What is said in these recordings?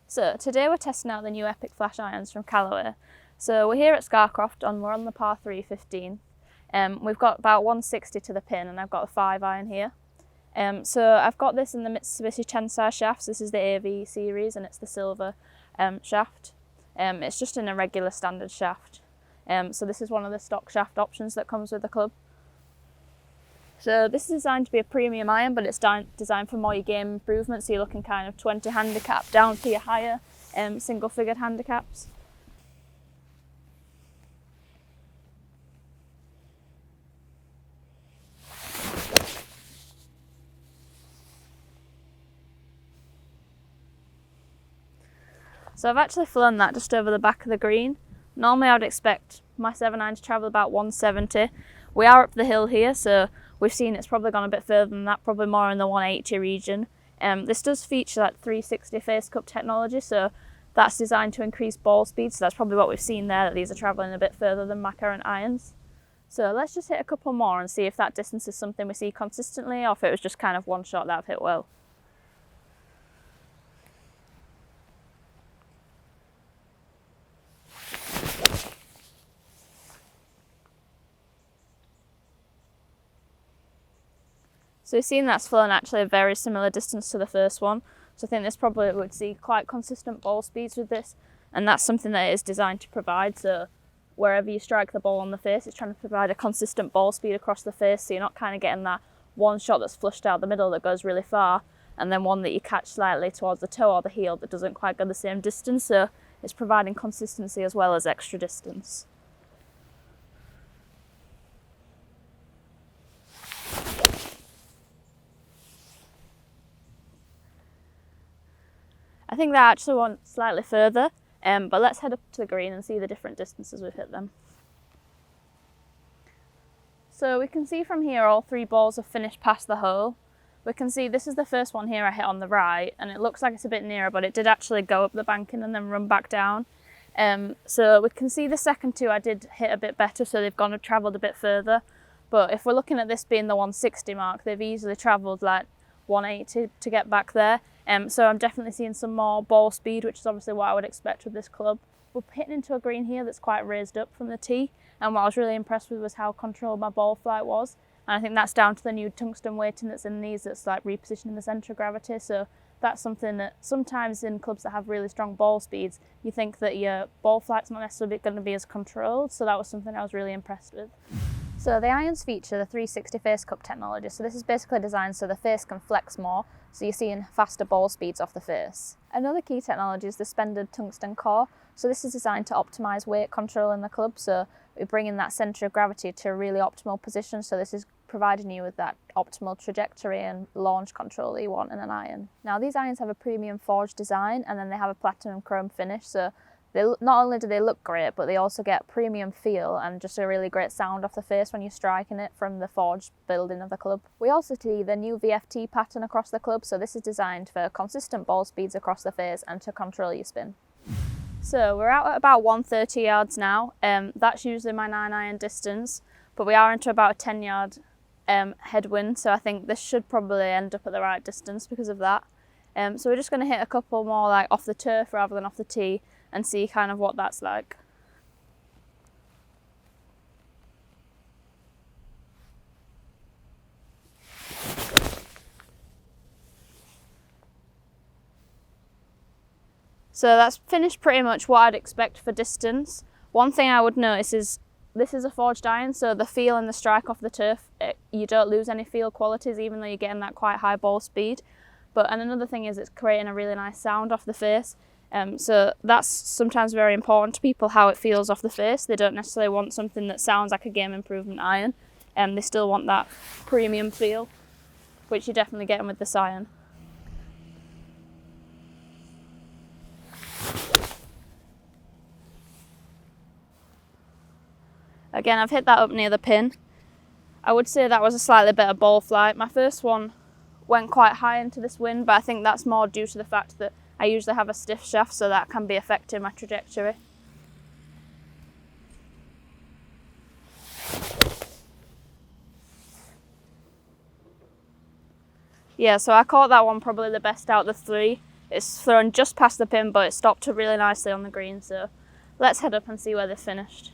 So today we're testing out the new Epic Flash irons from Callaway. So we're here at Scarcroft and we're on the par 3 15. We've got about 160 to the pin and I've got a 5 iron here. So I've got this in the Mitsubishi Tensar shafts. This is the AV series and it's the silver shaft. It's just in a regular standard shaft. So this is one of the stock shaft options that comes with the club. So this is designed to be a premium iron, but it's designed for more your game improvements. So you're looking kind of 20 handicap down to your higher single figured handicaps. So I've actually flown that just over the back of the green. Normally I would expect my 7-iron to travel about 170. We are up the hill here, so we've seen it's probably gone a bit further than that, probably more in the 180 region. This does feature that 360 face cup technology, so that's designed to increase ball speed, so that's probably what we've seen there, that these are travelling a bit further than my current irons. So let's just hit a couple more and see if that distance is something we see consistently or if it was just kind of one shot that I've hit well. So we've seen that's flown actually a very similar distance to the first one. So I think this probably would see quite consistent ball speeds with this. And that's something that it is designed to provide. So wherever you strike the ball on the face, it's trying to provide a consistent ball speed across the face. So you're not kind of getting that one shot that's flushed out the middle that goes really far, and then one that you catch slightly towards the toe or the heel that doesn't quite go the same distance. So it's providing consistency as well as extra distance. I think they actually went slightly further, but let's head up to the green and see the different distances we've hit them. So we can see from here all 3 balls have finished past the hole. We can see this is the first one here I hit on the right, and it looks like it's a bit nearer, but it did actually go up the banking and then run back down. So we can see the second 2 I did hit a bit better, so they've travelled a bit further. But if we're looking at this being the 160 mark, they've easily travelled like 180 to get back there. So I'm definitely seeing some more ball speed, which is obviously what I would expect with this club. We're hitting into a green here that's quite raised up from the tee, and what I was really impressed with was how controlled my ball flight was. And I think that's down to the new tungsten weighting that's in these, that's like repositioning the centre of gravity. So that's something that sometimes in clubs that have really strong ball speeds, you think that your ball flight's not necessarily going to be as controlled. So that was something I was really impressed with. So the irons feature the 360 face cup technology. So this is basically designed so the face can flex more, so you're seeing faster ball speeds off the face. Another key technology is the suspended tungsten core. So this is designed to optimise weight control in the club. So we're bringing that centre of gravity to a really optimal position. So this is providing you with that optimal trajectory and launch control that you want in an iron. Now these irons have a premium forged design, and then they have a platinum chrome finish. So not only do they look great, but they also get premium feel and just a really great sound off the face when you're striking it from the forged building of the club. We also see the new VFT pattern across the club, so this is designed for consistent ball speeds across the face and to control your spin. So we're out at about 130 yards now. That's usually my 9-iron distance, but we are into about a 10-yard headwind, so I think this should probably end up at the right distance because of that. So we're just going to hit a couple more like off the turf rather than off the tee, and see kind of what that's like. So that's finished pretty much what I'd expect for distance. One thing I would notice is this is a forged iron, so the feel and the strike off the turf, you don't lose any feel qualities even though you're getting that quite high ball speed. And another thing is it's creating a really nice sound off the face. So that's sometimes very important to people, how it feels off the face. They don't necessarily want something that sounds like a game improvement iron. They still want that premium feel, which you're definitely getting with this iron. Again, I've hit that up near the pin. I would say that was a slightly better ball flight. My first one went quite high into this wind, but I think that's more due to the fact that I usually have a stiff shaft, so that can be affecting my trajectory. Yeah, so I caught that one probably the best out of the 3. It's thrown just past the pin, but it stopped really nicely on the green, so let's head up and see where they're finished.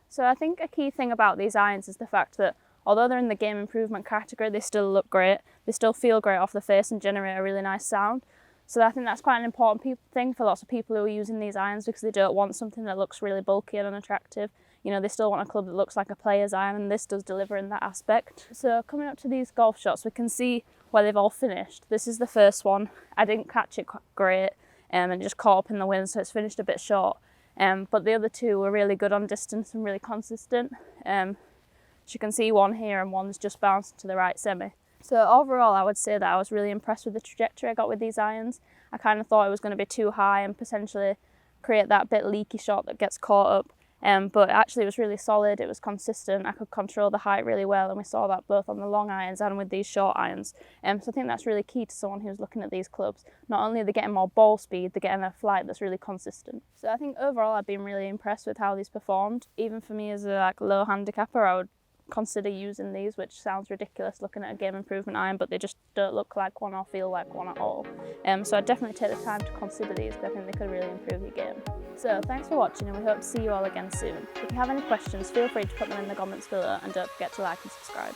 So I think a key thing about these irons is the fact that although they're in the game improvement category, they still look great. They still feel great off the face and generate a really nice sound. So I think that's quite an important thing for lots of people who are using these irons, because they don't want something that looks really bulky and unattractive. You know, they still want a club that looks like a player's iron, and this does deliver in that aspect. So coming up to these golf shots, we can see where they've all finished. This is the first one. I didn't catch it great and it just caught up in the wind, so it's finished a bit short. But the other two were really good on distance and really consistent. As you can see, one here and one's just bounced to the right semi. So overall, I would say that I was really impressed with the trajectory I got with these irons. I kind of thought it was going to be too high and potentially create that bit leaky shot that gets caught up. But actually it was really solid, it was consistent, I could control the height really well, and we saw that both on the long irons and with these short irons. So I think that's really key to someone who's looking at these clubs. Not only are they getting more ball speed, they're getting a flight that's really consistent. So I think overall I've been really impressed with how these performed. Even for me as a low handicapper, I would consider using these, which sounds ridiculous looking at a game improvement iron, but they just don't look like one or feel like one at all. So I'd definitely take the time to consider these, because I think they could really improve your game. So thanks for watching, and we hope to see you all again soon. If you have any questions, feel free to put them in the comments below, and don't forget to like and subscribe.